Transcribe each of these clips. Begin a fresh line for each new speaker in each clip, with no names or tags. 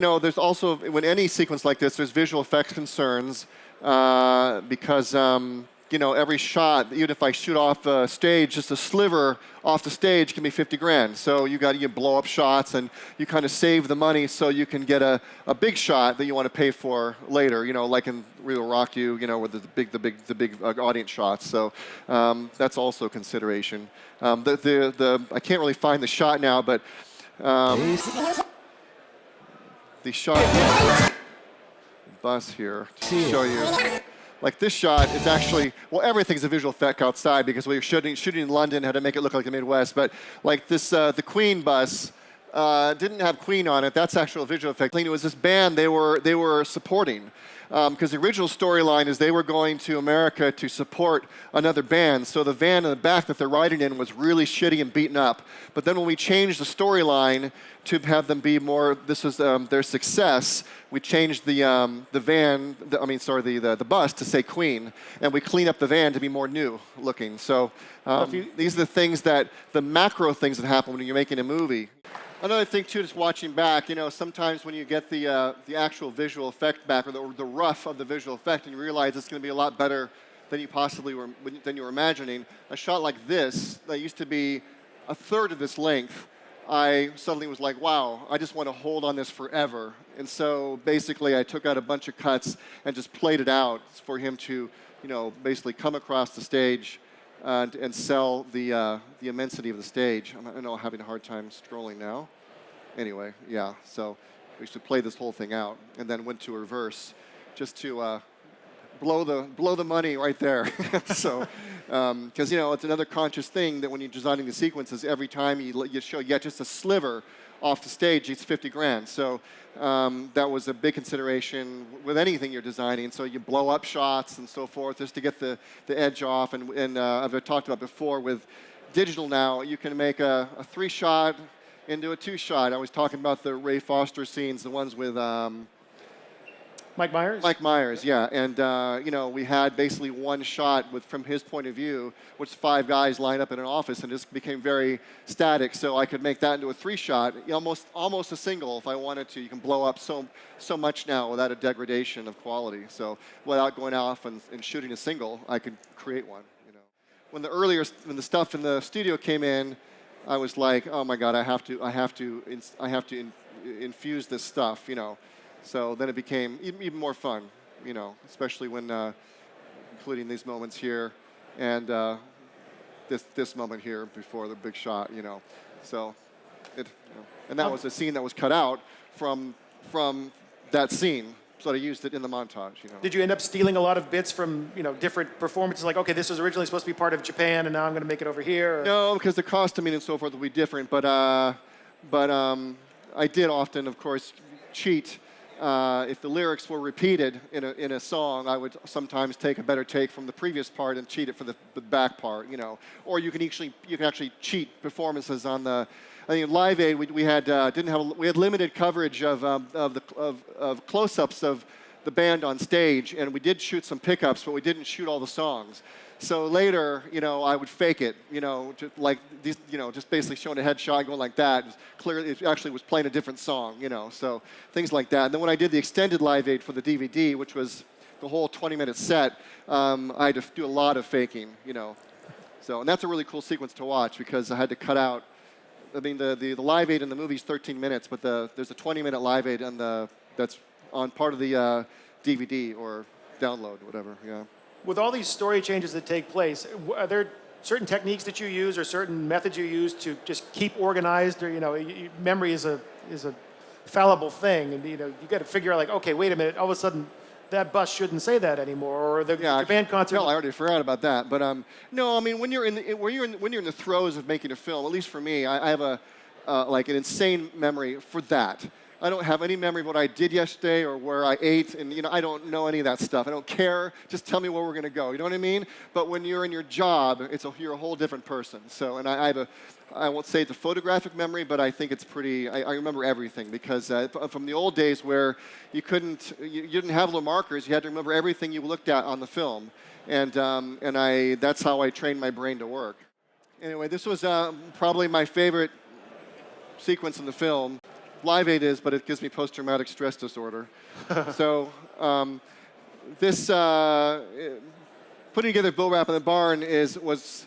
No, there's also, when any sequence like this, there's visual effects concerns because, every shot, even if I shoot off the stage, just a sliver off the stage can be 50 grand. So you blow up shots and you kind of save the money so you can get a big shot that you want to pay for later, like in Real Rock You, with the big audience shots. So that's also a consideration. I can't really find the shot now, but the shot bus here to show you. Like this shot is actually, well, everything's a visual effect outside because we were shooting in London, had to make it look like the Midwest. But like this, the Queen bus didn't have Queen on it. That's actual visual effect. It was this band they were supporting. Because the original storyline is they were going to America to support another band. So the van in the back that they're riding in was really shitty and beaten up. But then when we changed the storyline to have them be more, this was their success, we changed the bus to say Queen, and we cleaned up the van to be more new looking. So these are the things the macro things that happen when you're making a movie. Another thing too, just watching back, sometimes when you get the actual visual effect back, or the rough of the visual effect, and you realize it's going to be a lot better than you possibly were imagining. A shot like this that used to be a third of this length, I suddenly was like, wow, I just want to hold on this forever. And so basically, I took out a bunch of cuts and just played it out for him to, basically come across the stage and sell the immensity of the stage. I'm having a hard time scrolling now. Anyway, yeah, so we should play this whole thing out, and then went to reverse just to blow the money right there. So, because it's another conscious thing that when you're designing the sequences, every time you show yet just a sliver off the stage, it's 50 grand. So that was a big consideration with anything you're designing. So you blow up shots and so forth just to get the edge off. And I've talked about before with digital now, you can make a 3-shot into a 2-shot. I was talking about the Ray Foster scenes, the ones with
Mike Myers?
Mike Myers, yeah. And, we had basically one shot from his point of view, which 5 guys lined up in an office, and just became very static. So I could make that into a 3-shot, almost a single if I wanted to. You can blow up so much now without a degradation of quality. So without going off and shooting a single, I could create one. When the stuff in the studio came in, I was like, oh my God, I have to infuse this stuff, So then it became even more fun, especially when including these moments here and this moment here before the big shot, So and that was a scene that was cut out from that scene. So I used it in the montage,
Did you end up stealing a lot of bits from, different performances? Like, okay, this was originally supposed to be part of Japan, and now I'm going to make it over here? Or?
No, because the costuming and so forth will be different. But I did often, of course, cheat. If the lyrics were repeated in a song, I would sometimes take a better take from the previous part and cheat it for the back part, Or you can actually cheat performances on the. I think in Live Aid we had limited coverage of close-ups of the band on stage, and we did shoot some pickups, but we didn't shoot all the songs. So later, I would fake it, just like these, just basically showing a headshot going like that. Clearly, it actually was playing a different song, So things like that. And then when I did the extended Live Aid for the DVD, which was the whole 20-minute set, I had to do a lot of faking, So, and that's a really cool sequence to watch because I had to cut out. I mean, the Live Aid in the movie is 13 minutes, but there's a 20-minute Live Aid that's on part of the DVD or download, whatever. Yeah.
With all these story changes that take place, are there certain techniques that you use or certain methods you use to just keep organized? Or memory is a fallible thing, and you got to figure out like, okay, wait a minute, all of a sudden that bus shouldn't say that anymore, or the band concert.
No, I already forgot about that. But no, I mean when you're in the throes of making a film, at least for me, I have an insane memory for that. I don't have any memory of what I did yesterday or where I ate, and I don't know any of that stuff. I don't care. Just tell me where we're going to go. You know what I mean? But when you're in your job, you're a whole different person. So, and I won't say it's a photographic memory, but I think it's pretty. I remember everything because from the old days where you didn't have little markers, you had to remember everything you looked at on the film, and that's how I trained my brain to work. Anyway, this was probably my favorite sequence in the film. Live Aid is, but it gives me post-traumatic stress disorder. So this putting together Bill Rap in the Barn it's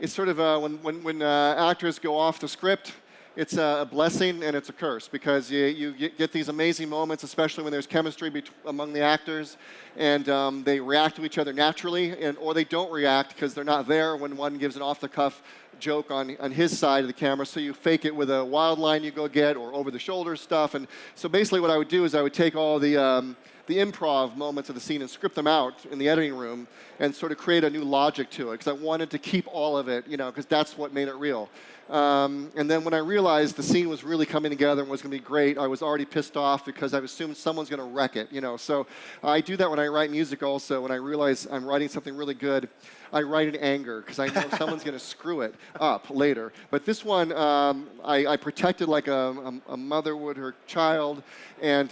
sort of when actors go off the script. It's a blessing and it's a curse because you get these amazing moments, especially when there's chemistry among the actors, and they react to each other naturally, or they don't react because they're not there when one gives an off-the-cuff joke on his side of the camera. So you fake it with a wild line you go get or over-the-shoulder stuff. And so basically, what I would do is I would take all the improv moments of the scene and script them out in the editing room and sort of create a new logic to it because I wanted to keep all of it, because that's what made it real. And then when I realized the scene was really coming together and was going to be great, I was already pissed off because I assumed someone's going to wreck it, So I do that when I write music also. When I realize I'm writing something really good, I write in anger because I know someone's going to screw it up later. But this one, I protected like a mother would her child. And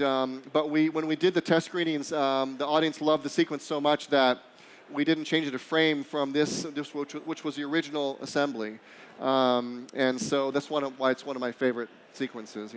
but when we did the test screenings, the audience loved the sequence so much that we didn't change it a frame from this which was the original assembly. And so that's why it's one of my favorite sequences,